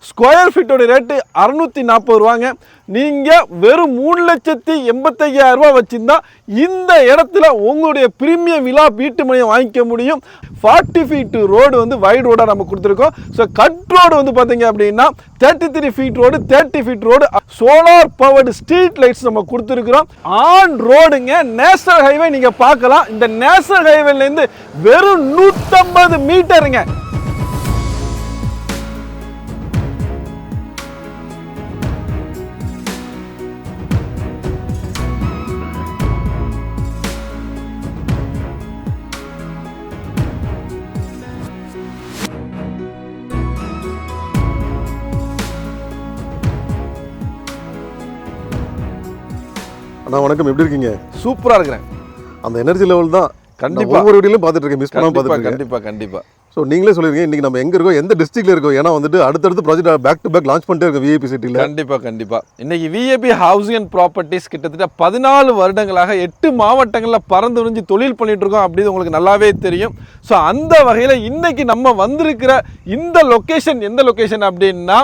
Square ஃபீட்டோட rate 640 ரூபாங்க. நீங்கள் வெறும் 3,85,000 ரூபா வச்சுருந்தா இந்த இடத்துல உங்களுடைய பிரீமியம் விழா வீட்டு மனையை வாங்கிக்க முடியும். 40 ஃபீட் ரோடு வந்து வைட் ரோடாக நம்ம கொடுத்துருக்கோம். ஸோ கட் ரோடு வந்து பார்த்தீங்க அப்படின்னா 33 feet road, 30 feet road, solar powered street lights நம்ம கொடுத்துருக்குறோம். ஆன் ரோடுங்க, நேஷனல் ஹைவே நீங்கள் பார்க்கலாம். இந்த நேஷனல் ஹைவேலேருந்து வெறும் 150 மீட்டருங்க. அண்ணா வணக்கம், எப்படி இருக்கீங்க? சூப்பராக இருக்கிறேன். அந்த எனர்ஜி லெவல் தான் கண்டிப்பாக ஒவ்வொரு வீடியோலையும் பார்த்துட்டு இருக்கேன், மிஸ் பண்ணாமல் பார்த்துட்டு கண்டிப்பாக கண்டிப்பாக. ஸோ நீங்களே சொல்லிருக்கீங்க இன்றைக்கி நம்ம எங்கே இருக்கோம், எந்த டிஸ்ட்ரிக்ட்ல இருக்கோம். ஏன்னா வந்துட்டு அடுத்தடுத்து project back to back launch பண்ணிட்டே இருக்கோம் விஐபி சிட்டியில். கண்டிப்பாக இன்னைக்கு விஐபி ஹவுசிங் அண்ட் ப்ராப்பர்ட்டிஸ் கிட்டத்தட்ட 14 வருடங்களாக 8 மாவட்டங்களில் பறந்து விரிஞ்சு தொழில் பண்ணிட்டு இருக்கோம் அப்படின்னு உங்களுக்கு நல்லாவே தெரியும். ஸோ அந்த வகையில் இன்னைக்கு நம்ம வந்திருக்கிற இந்த லொக்கேஷன் எந்த லொக்கேஷன் அப்படின்னா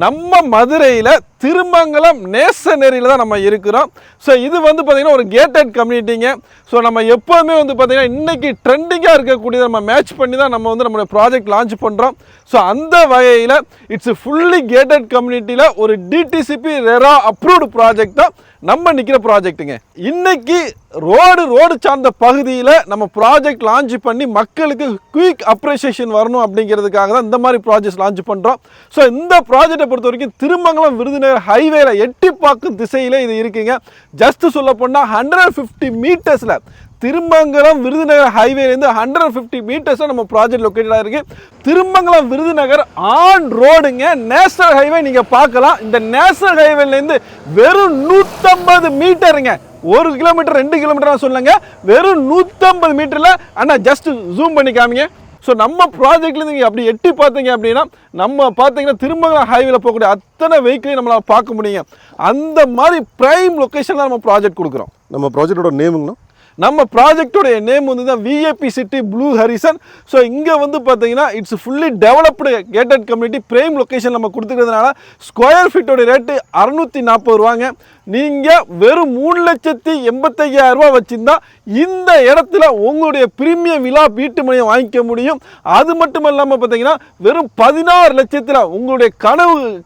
நம்ம மதுரையில் திருமங்கலம் நேசநேரியில் தான் நம்ம இருக்கிறோம். ஸோ இது வந்து பார்த்திங்கன்னா ஒரு கேட்டட் கம்யூனிட்டிங்க. ஸோ நம்ம எப்போதுமே வந்து பார்த்திங்கன்னா இன்றைக்கி ட்ரெண்டிங்காக இருக்கக்கூடியதை நம்ம மேட்ச் பண்ணி தான் நம்ம வந்து நம்மளுடைய ப்ராஜெக்ட் லான்ச் பண்ணுறோம். ஸோ அந்த வகையில் இட்ஸ் ஃபுல்லி கேட்டட் கம்யூனிட்டியில் ஒரு டிடிசிபி ரெரா அப்ரூவ்டு ப்ராஜெக்ட் தான் நம்ம நிற்கிற ப்ராஜெக்ட்டுங்க. இன்னைக்கு ரோடு சார்ந்த பகுதியில் நம்ம ப்ராஜெக்ட் லான்ச் பண்ணி மக்களுக்கு குயிக் அப்ரிசியேஷன் வரணும் அப்படிங்கிறதுக்காக தான் இந்த மாதிரி ப்ராஜெக்ட் லான்ச் பண்ணுறோம். ஸோ இந்த ப்ராஜெக்டை பொறுத்த வரைக்கும் திருமங்கலம் விருதுநகர் ஹைவேல எட்டிப்பாக்கம் திசையில் இது இருக்குங்க. ஜஸ்ட் சொல்ல போனால் 150 மீட்டர்ஸில் திருமங்கலம் விருதுநகர் ஹைவேலேருந்து 150 மீட்டர்ஸில் நம்ம ப்ராஜெக்ட் லொக்கேட்டடாக இருக்குது. திருமங்கலம் விருதுநகர் ஆன் ரோடுங்க, நேஷனல் ஹைவே நீங்கள் பார்க்கலாம். இந்த நேஷனல் ஹைவேலேருந்து வெறும் 150 மீட்டருங்க. 1 கிலோமீட்டர் 2 கிலோமீட்டர் சொல்லுங்க, வெறும் 150 மீட்டரில். ஆனால் ஜஸ்ட் ஜூம் பண்ணி காமிங்க. ஸோ நம்ம ப்ராஜெக்ட்லேருந்து நீங்கள் அப்படி எட்டி பார்த்தீங்க அப்படின்னா நம்ம பார்த்தீங்கன்னா திருமங்கலம் ஹைவேல போகக்கூடிய அத்தனை வெஹிக்கிளையும் நம்மளால் பார்க்க முடியுங்க. அந்த மாதிரி ப்ரைம் லொக்கேஷனில் நம்ம ப்ராஜெக்ட் கொடுக்குறோம். நம்ம ப்ராஜெக்டோட நேமுங்கண்ணா, நம்ம ப்ராஜெக்டோடைய நேம் வந்து தான் VIP city blue Harrison. So இங்கே வந்து பார்த்தீங்கன்னா it's fully developed gated community prime location நம்ம கொடுத்துக்கிறதுனால ஸ்கொயர் ஃபீட்டோடைய ரேட்டு 640 ரூபாங்க. நீங்கள் வெறும் 3,85,000 ரூபா வச்சுருந்தா இந்த இடத்துல உங்களுடைய பிரீமியம் விழா வீட்டு மனையை வாங்கிக்க முடியும். அது மட்டும் இல்லாமல் பார்த்தீங்கன்னா வெறும் 16 லட்சத்தில் உங்களுடைய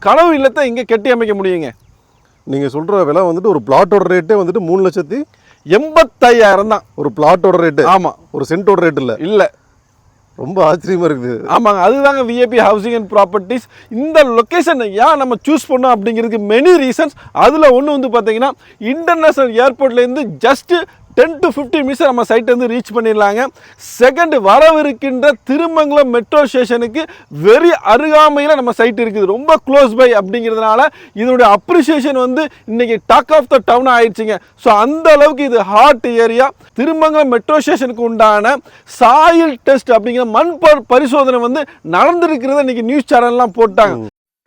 கனவு இல்லத்தை இங்கே கட்டி அமைக்க முடியுங்க. நீங்கள் சொல்கிற விலை வந்துட்டு ஒரு பிளாட்டோட ரேட்டே வந்துட்டு 3,85,000 தான் ஒரு பிளாட்டோட ரேட்டு. ஆமாம், ஒரு சென்ட்டோட ரேட் இல்லை. ரொம்ப ஆச்சரியமாக இருக்குது. ஆமாங்க, அதுதாங்க விஐபி ஹவுசிங் அண்ட் ப்ராப்பர்ட்டிஸ். இந்த லொக்கேஷன் ஏன் நம்ம சூஸ் பண்ணோம் அப்படிங்கிறதுக்கு மெனி ரீசன்ஸ். அதில் ஒன்று வந்து பார்த்தீங்கன்னா இன்டர்நேஷ்னல் ஏர்போர்ட்லேருந்து ஜஸ்ட்டு 10 to 15 மினிட்ஸ் நம்ம சைட்டை வந்து ரீச் பண்ணிடலாங்க. செகண்ட், வரவிருக்கின்ற திருமங்கலம் மெட்ரோ ஸ்டேஷனுக்கு வெரி அருகாமையில் நம்ம சைட் இருக்குது, ரொம்ப க்ளோஸ் பை. அப்படிங்கிறதுனால இதனுடைய அப்ரிசியேஷன் வந்து இன்னைக்கு டாக் ஆஃப் த டவுன் ஆயிடுச்சுங்க. ஸோ அந்த அளவுக்கு இது ஹாட் ஏரியா. திருமங்கலம் மெட்ரோ ஸ்டேஷனுக்கு உண்டான சாயில் டெஸ்ட் அப்படிங்கிற மண் பரிசோதனை வந்து நடந்திருக்கிறத இன்னைக்கு நியூஸ் சேனல்லாம் போட்டாங்க.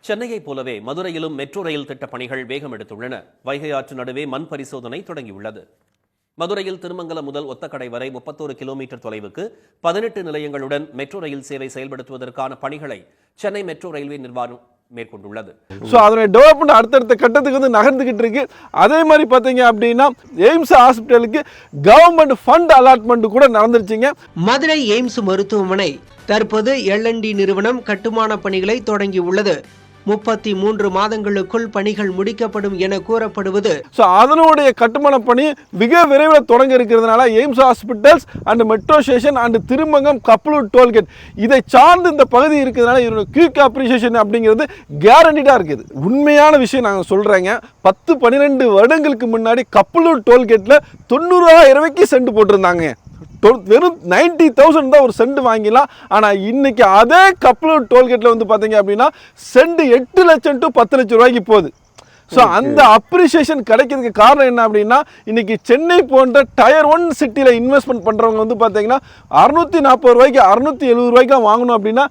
சென்னையை போலவே மதுரையிலும் மெட்ரோ ரயில் திட்ட பணிகள் வேகம் எடுத்துள்ளன. வைகை ஆற்று நடுவே மண் பரிசோதனை தொடங்கியுள்ளது. மதுரையில் திருமங்கலம் முதல் ஒத்தக்கடை வரை 31 கிலோமீட்டர் தொலைவுக்கு 18 நிலையங்களுடன் மெட்ரோ ரயில் சேவை செயல்படுத்துவதற்கான பணிகளை சென்னை மெட்ரோ ரயில்வே நிர்வாகம் மேற்கொண்டுள்ளது. ஸோ அதனுடைய டெவலப்மெண்ட் அடுத்தடுத்த கட்டத்துக்கு வந்து நகர்ந்துகிட்டு இருக்கு. அதே மாதிரி பார்த்தீங்க அப்படின்னா எய்ம்ஸ் ஹாஸ்பிட்டலுக்கு கவர்மெண்ட் ஃபண்ட் அலாட்மெண்ட் கூட நடந்துருச்சுங்க. மதுரை எய்ம்ஸ் மருத்துவமனை தற்போது L&D நிறுவனம் கட்டுமான பணிகளை தொடங்கியுள்ளது. 33 மாதங்களுக்குள் பணிகள் முடிக்கப்படும் என கூறப்படுவது. ஸோ அதனுடைய கட்டுமான பணி மிக விரைவில் தொடங்க இருக்கிறதுனால AIIMS hospitals and metro station and Thirumangam Kappalur toll gate இதை சார்ந்து இந்த பகுதி இருக்கிறதுனால இதோட குயிக் அப்ரிசியேஷன் அப்படிங்கிறது கேரண்டிடாக இருக்குது. உண்மையான விஷயம் நாங்கள் சொல்கிறேங்க. 10-12 வருடங்களுக்கு முன்னாடி கப்பலூர் டோல்கேட்டில் 90,000 ரூபாய்க்கு சென்ட் போட்டிருந்தாங்க. வெறும் 90,000 தான் ஒரு சென்ட் வாங்கிடலாம். ஆனால் இன்னைக்கு அதே கப்பலூர் டோல்கேட்டில் வந்து பார்த்தீங்க அப்படின்னா சென்ட் 8 லட்சம் to 10 லட்சம் ரூபாய்க்கு போகுது. ஸோ அந்த அப்ரிசியேஷன் கிடைக்கிறதுக்கு காரணம் என்ன அப்படின்னா இன்னைக்கு சென்னை போன்ற டயர் 1 சிட்டியில் இன்வெஸ்ட்மெண்ட் பண்ணுறவங்க வந்து பார்த்தீங்கன்னா 640 ரூபாய்க்கு 670 ரூபாய்க்கு வாங்கணும் அப்படின்னா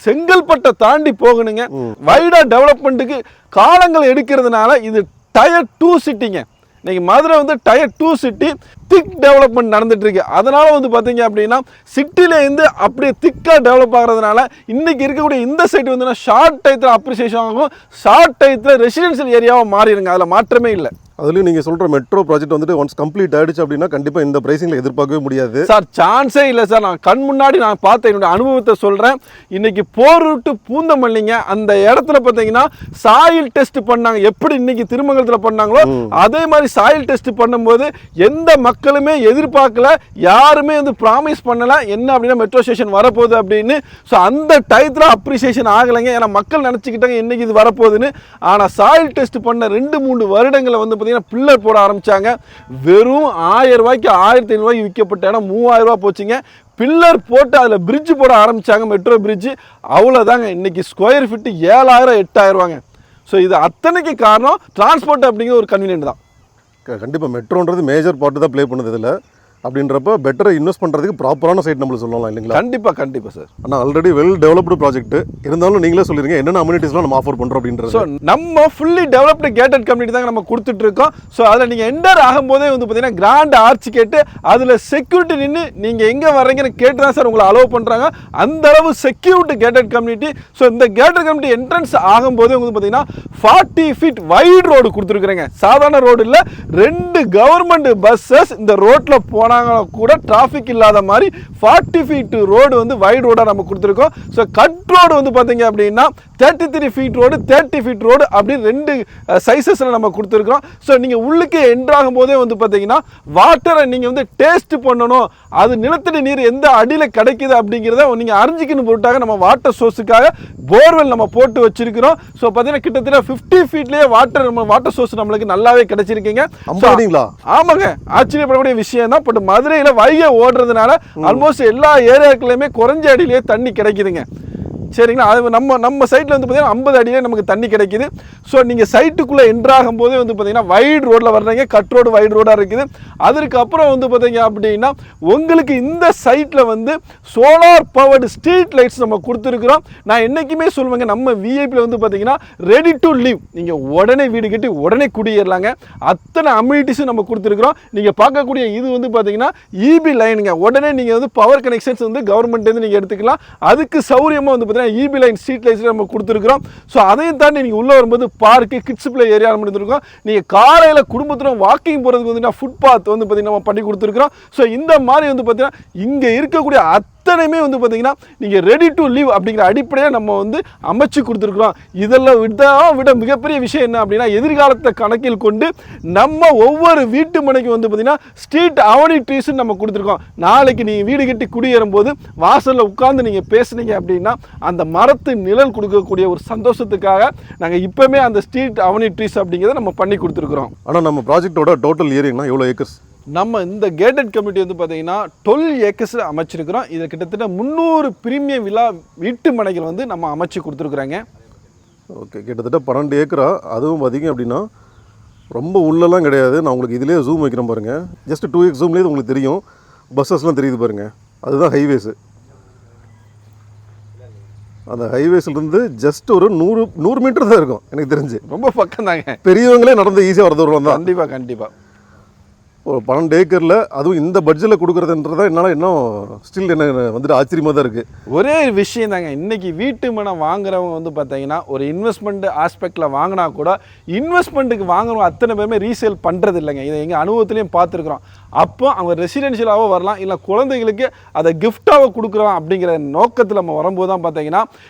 செங்கல்பட்டை தாண்டி போகணுங்க. வைடா டெவலப்மெண்ட்டுக்கு காலங்கள் எடுக்கிறதுனால இது டயர் 2 சிட்டிங்க. இன்னைக்கு மதுரை வந்து டயர் 2 சிட்டி திக் டெவலப்மெண்ட் நடந்துட்டு இருக்கு. அதனால வந்து பார்த்தீங்க அப்படின்னா சிட்டிலேருந்து அப்படியே திக்காக டெவலப் ஆகிறதுனால இன்னைக்கு இருக்கக்கூடிய இந்த சைட் வந்து ஷார்ட் டயத்தில் அப்ரிசியேஷன் ஆகும், ஷார்ட் டயத்தில் ரெசிடென்ஷியல் ஏரியாவாக மாறிடுங்க, அதில் மாற்றமே இல்லை. அதுலயும் நீங்க சொல்ற மெட்ரோ ப்ராஜெக்ட் வந்துட்டு ஒன்ஸ் கம்ப்ளீட் ஆயிடுச்சு அப்படின்னா கண்டிப்பா இந்த பிரைசிங்ல எதிர்பார்க்கவே முடியாது சார். சான்ஸே இல்லை சார். நான் கண் முன்னாடி நான் பார்த்த என்னுடைய அனுபவத்தை சொல்றேன். இன்னைக்கு போர் ரூட்டு பூந்தமல்லிங்க, அந்த இடத்துல பார்த்தீங்கன்னா சாயில் டெஸ்ட் பண்ணாங்க. எப்படி இன்னைக்கு திருமங்கலத்தில் பண்ணாங்களோ அதே மாதிரி சாயில் டெஸ்ட் பண்ணும்போது எந்த மக்களுமே எதிர்பார்க்கல, யாருமே வந்து ப்ராமிஸ் பண்ணல என்ன அப்படின்னா மெட்ரோ ஸ்டேஷன் வரப்போகுது அப்படின்னு. ஸோ அந்த டயத்தில் அப்ரிசியேஷன் ஆகலைங்க. ஏன்னா மக்கள் நினச்சிக்கிட்டாங்க இன்னைக்கு இது வரப்போகுதுன்னு. ஆனால் சாயில் டெஸ்ட் பண்ண 2-3 வருடங்களை வந்து பில்லர் போட ஆரம்பிச்சாங்க. வெறும் 1000 ரூபாய்க்கு 1500 ரூபாய்க்கு விற்கப்பட்ட இடம் 3000 ரூபாய் போச்சுங்க. பில்லர் போட்டு அதில் பிரிட்ஜ் போட ஆரம்பிச்சாங்க, மெட்ரோ பிரிட்ஜ். அவ்வளோதாங்க, இன்னைக்கு ஸ்கொயர் ஃபீட்டு 7000 8000 ரூபாங்க. ஸோ இது அத்தனைக்கு காரணம் டிரான்ஸ்போர்ட் அப்படிங்கிற ஒரு கன்வீனியன்ட் தான். கண்டிப்பாக மெட்ரோன்றது மேஜர் பார்ட்டு தான் ப்ளே பண்ணுது இதில். அப்படின்றப்ப பெட்டரை இன்வெஸ்ட் பண்ணுறதுக்கு ப்ராப்பரான சைட் நம்மளுக்கு சொல்லலாம் இல்லைங்களா? கண்டிப்பாக கண்டிப்பாக சார். ஆனால் ஆல்ரெடி வெல் டெவலப்டு ப்ராஜெக்ட் இருந்தாலும் நீங்களே சொல்லிருங்க என்னென்ன அம்யூனிட்டிஸ்லாம் நம்ம ஆஃபர் பண்ணுறோம் அப்படின்றது. ஸோ நம்ம ஃபுல்லி டெவலப்டு கேட்டட் கம்யூனிட்டி தாங்க நம்ம கொடுத்துட்டு இருக்கோம். ஸோ அதில் நீங்கள் என்டர் ஆகும்போதே வந்து பார்த்தீங்கன்னா கிராண்ட் ஆர்ச் கேட்டு அதில் செக்யூரிட்டி நின்று நீங்கள் எங்கே வர்றீங்கன்னு கேட்டு தான் சார் உங்களை அலோவ் பண்ணுறாங்க. அந்த அளவு செக்யூரிட்டி கேட்டட் கம்யூனிட்டி. ஸோ இந்த கேட்டட் கம்யூனிட்டி என்ட்ரன்ஸ் ஆகும்போதே வந்து பார்த்தீங்கன்னா 40 ஃபீட் வைட் ரோடு கொடுத்துருக்குறேங்க. சாதாரண ரோடு இல்லை, 2 கவர்மெண்ட் பஸ்ஸஸ் இந்த ரோட்டில் போனாங்க கூட டிராஃபிக் இல்லாத மாதிரி 40 ஃபீட் ரோடு வந்து வைட் ரோடாக நம்ம கொடுத்துருக்கோம். ஸோ கட் ரோடு வந்து பார்த்தீங்க அப்படின்னா 33 ஃபீட் ரோடு 30 ஃபீட் ரோடு அப்படி 2 சைஸஸில் நம்ம கொடுத்துருக்கோம். ஸோ நீங்கள் உள்ளுக்கு என்ட்ராகும் போதே வந்து பார்த்தீங்கன்னா வாட்டரை நீங்கள் வந்து டேஸ்ட் பண்ணணும், அது நிலத்தடி நீர் எந்த அடியில் கிடைக்குது அப்படிங்கிறத நீங்கள் அறிஞ்சிக்கணும் பொருட்டாக நம்ம வாட்டர் சோர்ஸுக்காக போர்வெல் நம்ம போட்டு வச்சிருக்கிறோம். ஸோ பார்த்தீங்கன்னா கிட்டத்தட்ட 50 ஃபீட்லேயே வாட்டர் சோர்ஸ் நம்மளுக்கு நல்லாவே கிடைச்சிருக்கீங்க. ஆமாங்க, ஆச்சரியப்படக்கூடிய விஷயம் தான். பட் மதுரையில் வைகை ஓடுறதுனால ஆல்மோஸ்ட் எல்லா ஏரியாக்களுமே குறைஞ்ச அடியிலேயே தண்ணி கிடைக்குதுங்க. சரிங்களா? அது நம்ம சைட்டில் வந்து பார்த்தீங்கன்னா 50 அடியிலே நமக்கு தண்ணி கிடைக்குது. ஸோ நீங்கள் சைட்டுக்குள்ளே என்ட்ராகும் போதே வந்து பார்த்தீங்கன்னா வைட் ரோட்டில் வர்றீங்க, கட் ரோடு வைட் ரோடாக இருக்குது. அதுக்கப்புறம் வந்து பார்த்தீங்க அப்படின்னா உங்களுக்கு இந்த சைட்டில் வந்து சோலார் பவர்டு ஸ்ட்ரீட் லைட்ஸ் நம்ம கொடுத்துருக்குறோம். நான் என்றைக்குமே சொல்லுவேங்க, நம்ம விஐபியில் வந்து பார்த்தீங்கன்னா ரெடி டு லிவ், நீங்கள் உடனே வீடு கட்டி உடனே குடியேறலாங்க. அத்தனை அம்யூனிட்டிஸும் நம்ம கொடுத்துருக்குறோம். நீங்கள் பார்க்கக்கூடிய இது வந்து பார்த்தீங்கன்னா இபி லைனுங்க. உடனே நீங்கள் வந்து பவர் கனெக்ஷன்ஸ் வந்து கவர்மெண்ட்லேருந்து நீங்கள் எடுத்துக்கலாம். அதுக்கு சௌரியமாக வந்து இபி லைன் ஸ்ட்ரீட் லைட்ஸ் நம்ம கொடுத்துருக்கோம். ஸோ அதையும் தாண்டி நீங்கள் உள்ளே வரும்போது பார்க்கு கிட்ஸ் பிளே ஏரியா நம்ம எடுத்துருக்கோம். நீங்கள் காலையில் குடும்பத்தில் வாக்கிங் போகிறதுக்கு வந்து ஃபுட் பாத் வந்து பார்த்தீங்கன்னா நம்ம பண்ணி கொடுத்துருக்குறோம். ஸோ இந்த மாதிரி வந்து பார்த்தீங்கன்னா இங்கே இருக்கக்கூடிய அத்தனையுமே வந்து பார்த்தீங்கன்னா நீங்கள் ரெடி டு லிவ் அப்படிங்கிற அடிப்படையாக நம்ம வந்து அமைச்சு கொடுத்துருக்குறோம். இதெல்லாம் விட மிகப்பெரிய விஷயம் என்ன அப்படின்னா எதிர்காலத்தை கணக்கில் கொண்டு நம்ம ஒவ்வொரு வீட்டு மனைக்கு வந்து பார்த்தீங்கன்னா ஸ்ட்ரீட் அம்யூனிட்டிஸ் நம்ம கொடுத்துருக்கோம். நாளைக்கு நீங்கள் வீடு கட்டி குடியேறும் போது வாசலில் உட்கார்ந்து நீங்கள் பேசுனீங்க அப்படின்னா அந்த மரத்து நிழல் கொடுக்கக்கூடிய ஒரு சந்தோஷத்துக்காக நாங்கள் இப்போவுமே அந்த ஸ்ட்ரீட் அம்யூனிட்டிஸ் அப்படிங்கிறத நம்ம பண்ணி கொடுத்துருக்குறோம். ஆனால் நம்ம ப்ராஜெக்டோட டோட்டல் ஏரியானா எவ்வளோ ஏக்கர்ஸ்? நம்ம இந்த கேட்டட் கம்யூனிட்டி வந்து பார்த்தீங்கன்னா 12 ஏக்கர்ஸில் அமைச்சிருக்கிறோம். இதில் கிட்டத்தட்ட 300 பிரீமியம் வில்லா வீட்டு மனைகள் வந்து நம்ம அமைச்சு கொடுத்துருக்குறாங்க. ஓகே, கிட்டத்தட்ட 12 ஏக்கரா. அதுவும் பார்த்தீங்க அப்படின்னா ரொம்ப உள்ளெல்லாம் கிடையாது. நான் உங்களுக்கு இதிலே ஜூம் வைக்கிறேன் பாருங்கள். ஜஸ்ட் 2x ஜூம்லேயே உங்களுக்கு தெரியும், பஸ்ஸஸ்லாம் தெரியுது பாருங்கள். அதுதான் ஹைவேஸு. அந்த ஹைவேஸ்லேருந்து ஜஸ்ட் ஒரு 100 மீட்டர் தான் இருக்கும் எனக்கு தெரிஞ்சு. ரொம்ப பக்கம் தாங்க, பெரியவங்களே நடந்து ஈஸியாக வரது வருவாங்க. கண்டிப்பாக கண்டிப்பாக. ஒரு 12 ஏக்கரில் அதுவும் இந்த பட்ஜெட்டில் கொடுக்குறதுன்றதா என்னால் இன்னும் ஸ்டில் என்ன வந்துட்டு ஆச்சரியமாக தான் இருக்குது. ஒரே விஷயம் தாங்க, இன்றைக்கி வீட்டு மனை வாங்குறவங்க வந்து பார்த்தீங்கன்னா ஒரு இன்வெஸ்ட்மெண்ட் ஆஸ்பெக்டில் வாங்கினா கூட இன்வெஸ்ட்மெண்ட்டுக்கு வாங்குறவங்க அத்தனை பேருமே ரீசேல் பண்ணுறது இல்லைங்க. இதை எங்கள் அனுபவத்துலேயும் பார்த்துருக்குறோம். அப்போ அவங்க ரெசிடென்ஷியலாகவோ வரலாம், இல்லை குழந்தைகளுக்கு அதை கிஃப்டாக கொடுக்குறோம் அப்படிங்கிற நோக்கத்தில் நம்ம வரும்போது தான் பார்த்தீங்கன்னா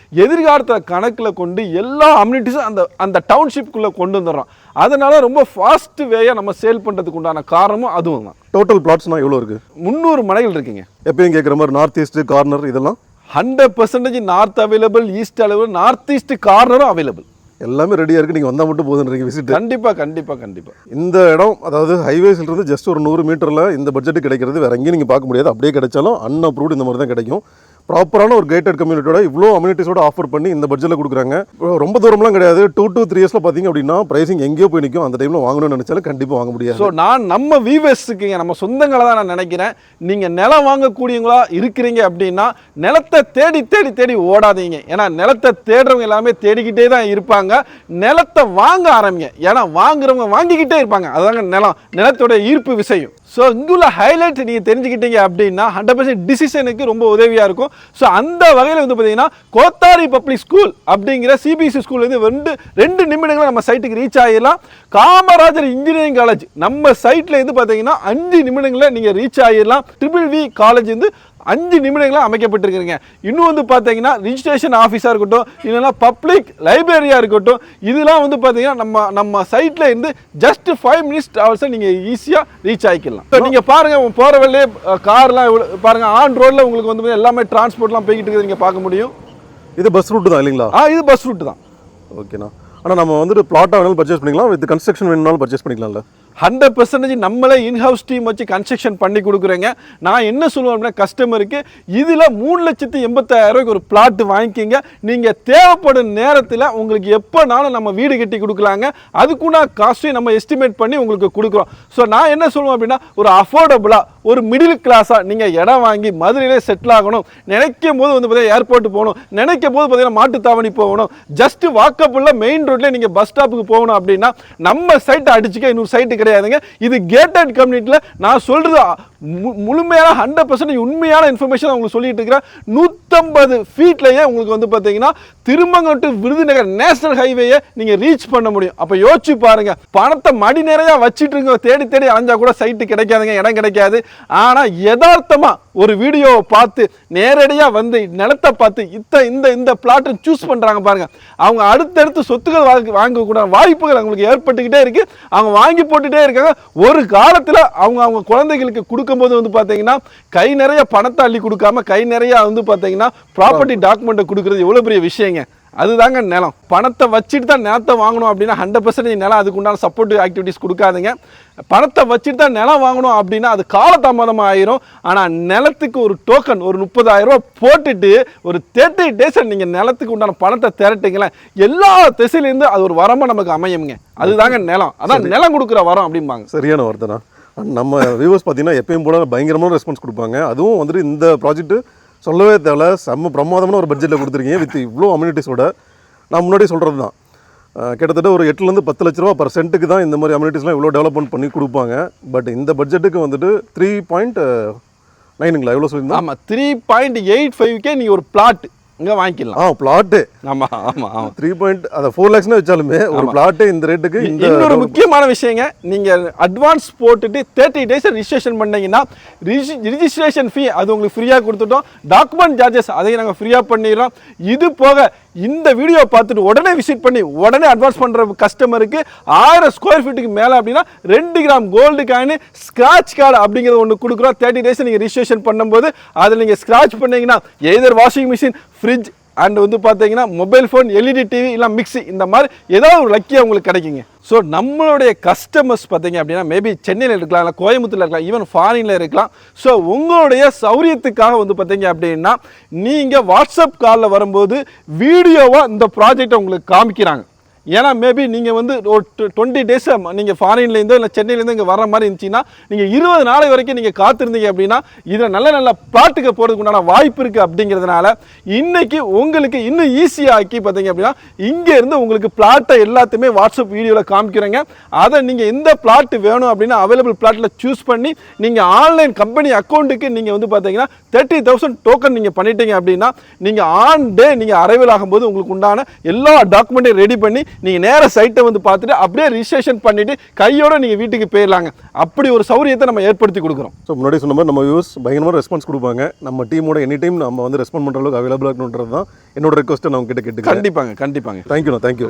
எதிர்காலத்தில் கணக்கில் கொண்டு எல்லா அம்யூனிட்டிஸும் அந்த டவுன்ஷிப்புக்குள்ளே கொண்டு வந்துடுறோம். அதனால ரொம்ப ஃபாஸ்ட் வேயாக நம்ம சேல் பண்ணுறதுக்கு உண்டான காரணமும் அதுவும் தான். டோட்டல் பிளாட்ஸ்னால் எவ்வளோ இருக்குது? 300 மனைகள் இருக்குங்க. எப்பயும் கேட்குற மாதிரி நார்த் ஈஸ்ட் கார்னர் இதெல்லாம் 100% north available, east available, north east கார்னரும் அவைலபிள். எல்லாமே ரெடியாக இருக்குது. நீங்கள் வந்தால் மட்டும் போதுன்றீங்க விசிட். கண்டிப்பாக கண்டிப்பாக கண்டிப்பாக. இந்த இடம் அதாவது ஹைவேஸ்லேருந்து ஜஸ்ட் ஒரு 100 மீட்டரில் இந்த பட்ஜெட்டு கிடைக்கிறது வேறு எங்கேயும் நீங்கள் பார்க்க முடியாது. அப்படியே கிடைச்சாலும் அன்அப்ரூவ்டு இந்த மாதிரி தான் கிடைக்கும். ப்ராப்பரான ஒரு கேட்டட் கம்யூனிட்டியோட இவ்வளோ அம்யூனிட்டிஸோட ஆஃபர் பண்ணி இந்த பட்ஜெட்டில் கொடுக்குறாங்க. ரொம்ப தூரம்லாம் கிடையாது. 2 to 3 இயர்ஸில் பார்த்தீங்க அப்படின்னா ப்ரைஸிங் எங்கேயோ போய் நிற்கும். அந்த டைமில் வாங்கணும்னு நினச்சாலும் கண்டிப்பாக வாங்க முடியாது. ஸோ நான் நம்ம வியூவர்ஸுக்குங்க, நம்ம சொந்தங்களை தான் நான் நினைக்கிறேன், நீங்கள் நிலம் வாங்கக்கூடியவங்களா இருக்கிறீங்க அப்படின்னா நிலத்தை தேடி தேடி தேடி ஓடாதீங்க. ஏன்னா நிலத்தை தேடுறவங்க எல்லாமே தேடிக்கிட்டே தான் இருப்பாங்க. நிலத்தை வாங்க ஆரம்பிங்க. ஏன்னா வாங்குறவங்க வாங்கிக்கிட்டே இருப்பாங்க. அதுதாங்க நிலத்தோட ஈர்ப்பு விஷயம். ஸோ இங்குள்ள ஹைலைட் நீங்கள் தெரிஞ்சுக்கிட்டீங்க அப்படின்னா 100% டிசிஷனுக்கு ரொம்ப உதவியாக இருக்கும். ஸோ அந்த வகையில் வந்து பார்த்தீங்கன்னா கோத்தாரி பப்ளிக் ஸ்கூல் அப்படிங்கிற சிபிஎஸ்சி ஸ்கூல்லேருந்து 2 நிமிடங்கள் நம்ம சைட்டுக்கு ரீச் ஆகிடலாம். காமராஜர் இன்ஜினியரிங் காலேஜ் நம்ம சைட்டில் இருந்து பார்த்தீங்கன்னா 5 நிமிடங்களில் நீங்கள் ரீச் ஆகிடலாம். ட்ரிபிள் காலேஜ் வந்து 5 நிமிடங்களாக அமைக்கப்பட்டிருக்கிறீங்க. இன்னும் வந்து பார்த்தீங்கன்னா ரிஜிஸ்ட்ரேஷன் ஆஃபீஸாக இருக்கட்டும், இல்லைன்னா பப்ளிக் லைப்ரரியாக இருக்கட்டும், இதெல்லாம் வந்து பார்த்தீங்கன்னா நம்ம சைட்டில் இருந்து ஜஸ்ட் 5 மினிட்ஸ் ட்ராவல்ஸை நீங்கள் ஈஸியாக ரீச் ஆகிக்கலாம். ஸோ நீங்கள் பாருங்கள், போகிற வழியே கார்லாம் பாருங்கள், ஆன் ரோடில் உங்களுக்கு வந்து எல்லாமே டிரான்ஸ்போர்ட்லாம் போய்கிட்டு இருக்குது நீங்கள் பார்க்க முடியும். இது பஸ் ரூட்டு தான் இல்லைங்களா? இது பஸ் ரூட்டு தான். ஓகேண்ணா. ஆனால் நம்ம வந்துட்டு பிளாட்டாக வேணாலும் பர்ச்சேஸ் பண்ணிக்கலாம், வித் கன்ஸ்ட்ரக்ஷன் வேணுனாலும் பர்ச்சேஸ் பண்ணிக்கலாம்ல? 100% நம்மளே இன்ஹவுஸ் டீம் வச்சு கன்ஸ்ட்ரக்ஷன் பண்ணி கொடுக்குறேங்க. நான் என்ன சொல்லுவேன் அப்படின்னா, கஸ்டமருக்கு இதில் 3,80,000 ஒரு பிளாட் வாங்கிக்கிங்க. நீங்கள் தேவைப்படும் நேரத்தில் உங்களுக்கு எப்போனாலும் நம்ம வீடு கட்டி கொடுக்கலாங்க. அதுக்குன்னா காஸ்ட்டையும் நம்ம எஸ்டிமேட் பண்ணி உங்களுக்கு கொடுக்குறோம். ஸோ நான் என்ன சொல்லுவேன் அப்படின்னா, ஒரு அஃபோர்டபுளாக ஒரு மிடில் கிளாஸாக நீங்கள் இடம் வாங்கி மதுரையிலே செட்டில் ஆகணும், நினைக்கும் போது வந்து பார்த்தீங்கன்னா ஏர்போர்ட் போகணும், நினைக்கும் போது பார்த்தீங்கன்னா மாட்டுத்தாவணி போகணும், ஜஸ்ட் வாக்கப்புள்ள மெயின் ரோட்லேயே நீங்கள் பஸ் ஸ்டாப்புக்கு போகணும் அப்படின்னா நம்ம சைட்டை அடிச்சுக்க இன்னொரு சைட்டு கிடையாதுங்க. இது கேட்டட் கம்யூனிட்டியில் நான் சொல்றது முழுமையான 100% உண்மையான இன்ஃபர்மேஷன் உங்களுக்கு சொல்லிட்டு இருக்கிறேன். 150 ஃபீட்லயே உங்களுக்கு வந்து பார்த்தீங்கன்னா திருமங்கலம் டு விருதுநகர் நேஷனல் ஹைவேயை நீங்க ரீச் பண்ண முடியும். அப்ப யோசிச்சு பாருங்க, பணத்தை மடி நிறைய வச்சிட்டு இருங்க, தேடி தேடி அலைஞ்சா கூட சைட்டு கிடைக்காதுங்க, இடம் கிடைக்காது. ஆனா யதார்த்தமா ஒரு வீடியோவை பார்த்து நேரடியா வந்து நிலத்தை பார்த்து இந்த பிளாட்டை சூஸ் பண்றாங்க பாருங்க, அவங்க அடுத்தடுத்து சொத்துக்கள் வாங்கக்கூட வாய்ப்புகள் அவங்களுக்கு ஏற்பட்டுக்கிட்டே இருக்கு. அவங்க வாங்கி போட்டுட்டே இருக்காங்க. ஒரு காலத்தில் அவங்க குழந்தைகளுக்கு கொடுக்கும்போது வந்து பார்த்தீங்கன்னா கை நிறைய பணத்தை அள்ளி கொடுக்காம கை நிறைய வந்து பார்த்தீங்கன்னா ப்ராப்பர்ட்டி டாக்குமெண்ட்டை கொடுக்குறது எவ்வளோ பெரிய விஷயங்க. அதுதாங்க நிலம். பணத்தை வச்சுட்டு தான் நிலத்தை வாங்கணும் அப்படின்னா 100% நிலம் அதுக்குண்டான சப்போர்ட்டிவ் ஆக்டிவிட்டிஸ் கொடுக்காதுங்க. பணத்தை வச்சுட்டு தான் நிலம் வாங்கணும் அப்படின்னா அது காலதாமதமாக ஆயிரும். ஆனால் நிலத்துக்கு ஒரு டோக்கன் ஒரு 30,000 ரூபா போட்டுட்டு ஒரு 30 days நீங்கள் நிலத்துக்கு உண்டான பணத்தை திரட்டுங்களேன், எல்லா திசையிலேருந்து அது ஒரு வரமாக நமக்கு அமையுங்க. அதுதாங்க நிலம். அதான் நிலம் கொடுக்குற வரம் அப்படிம்பாங்க. சரியான வார்த்தை தான். நம்ம வியூவர்ஸ் பார்த்தீங்கன்னா எப்பயும் போல பயங்கரமான ரெஸ்பான்ஸ் கொடுப்பாங்க. அதுவும் வந்துட்டு இந்த ப்ராஜெக்ட் சொல்லவே தேவை, செம்ம பிரமாதமான ஒரு பட்ஜெட்டில் கொடுத்துருக்கீங்க வித் இவ்வளோ அம்யூனிட்டிஸோட. நான் முன்னாடி சொல்கிறது தான், கிட்டத்தட்ட ஒரு 8 to 10 லட்ச ரூபா பர் சென்ட்டுக்கு தான் இந்த மாதிரி அம்யூனிட்டிஸ்லாம் இவ்வளோ டெவலப்மெண்ட் பண்ணி கொடுப்பாங்க. பட் இந்த பட்ஜெட்டுக்கு வந்துட்டு 3.9ங்களா எவ்வளோ சொல்லியிருந்தோம்? ஆமாம், 3.85K நீங்கள் ஒரு பிளாட் இங்கே வாங்கிக்கலாம். பிளாட்டு. ஆமாம் ஆமாம் ஆமாம். 4 lakhs வச்சாலுமே ஒரு பிளாட்டு இந்த ரேட்டுக்கு. இன்னொரு முக்கியமான விஷயங்க, நீங்கள் அட்வான்ஸ் போட்டுட்டு 30 days ரிஜிஸ்ட்ரேஷன் பண்ணீங்கன்னா ரிஜிஸ்ட்ரேஷன் ஃபீ அது உங்களுக்கு ஃப்ரீயாக கொடுத்துட்டோம். டாக்குமெண்ட் சார்ஜஸ் அதையும் நாங்கள் ஃப்ரீயாக பண்ணிடுறோம். இது போக இந்த வீடியோ பார்த்துட்டு உடனே விசிட் பண்ணி உடனே அட்வான்ஸ் பண்ணுற கஸ்டமருக்கு 1000 ஸ்கொயர் ஃபீட்டுக்கு மேலே அப்படின்னா 2 gram gold coin scratch card அப்படிங்கிறது ஒன்று கொடுக்குறோம். 30 days நீங்கள் ரிஜிஸ்ட்ரேஷன் பண்ணும்போது அதில் நீங்கள் ஸ்க்ராட்ச் பண்ணீங்கன்னா எதர் வாஷிங் மிஷின், ஃப்ரிட்ஜ் அண்ட் வந்து பார்த்தீங்கன்னா மொபைல் ஃபோன், எல்இடி டிவி இல்லை மிக்ஸி, இந்த மாதிரி ஏதாவது ஒரு லக்கியாக உங்களுக்கு கிடைக்குங்க. ஸோ நம்மளுடைய கஸ்டமர்ஸ் பார்த்தீங்க அப்படின்னா மேபி சென்னையில் இருக்கலாம், இல்லை கோயம்புத்தூரில் இருக்கலாம், ஈவன் ஃபாரினில் இருக்கலாம். ஸோ உங்களுடைய சௌரியத்துக்காக வந்து பார்த்தீங்க அப்படின்னா நீங்கள் வாட்ஸ்அப் காலில் வரும்போது வீடியோவாக இந்த ப்ராஜெக்டை உங்களுக்கு காமிக்கிறாங்க. ஏன்னா மேபி நீங்கள் வந்து ஒரு 20 days நீங்கள் ஃபாரின்லேருந்தோ இல்லை சென்னையிலேருந்து இங்கே வர மாதிரி இருந்துச்சுன்னா நீங்கள் 20 நாளை வரைக்கும் நீங்கள் காத்திருந்தீங்க அப்படின்னா இதில் நல்ல நல்ல பிளாட்டுக்கு போகிறதுக்கு உண்டான வாய்ப்பு இருக்குது. அப்படிங்கிறதுனால இன்னைக்கு உங்களுக்கு இன்னும் ஈஸியாக்கி பார்த்தீங்க அப்படின்னா இங்கேருந்து உங்களுக்கு பிளாட்டை எல்லாத்தையுமே வாட்ஸ்அப் வீடியோவில் காமிக்கிறேங்க. அதை நீங்கள் எந்த பிளாட் வேணும் அப்படின்னா அவைலபிள் பிளாட்டில் சூஸ் பண்ணி நீங்கள் ஆன்லைன் கம்பெனி அக்கௌண்ட்டுக்கு நீங்கள் வந்து பார்த்தீங்கன்னா 30,000 டோக்கன் நீங்கள் பண்ணிட்டீங்க அப்படின்னா நீங்கள் ஆன் டே நீங்கள் அரைவல் ஆகும்போது உங்களுக்கு உண்டான எல்லா டாக்குமெண்ட்டையும் ரெடி பண்ணி நீங்கள் நேர சைட்டை வந்து பார்த்துட்டு அப்படியே ரிஜிஸ்ட்ரேஷன் பண்ணிட்டு கையோட நீங்கள் வீட்டுக்கு போயிடலாங்க. அப்படி ஒரு சௌரியத்தை நம்ம ஏற்படுத்தி கொடுக்குறோம். ஸோ முன்னாடி சொன்ன மாதிரி நம்ம வியூஸ் பயங்கரமாக ரெஸ்பான்ஸ் கொடுப்பாங்க. நம்ம டீமோட எனி டைம் நம்ம வந்து ரெஸ்பாண்ட் பண்ணுற அளவுக்கு அவைலபிளாக இருக்கணுன்றது தான் என்னோட ரெக்வஸ்ட்டை நான் கிட்ட கேட்டு. கண்டிப்பாங்க கண்டிப்பாங்க. தேங்க்யூண்ணா, தேங்க்யூ.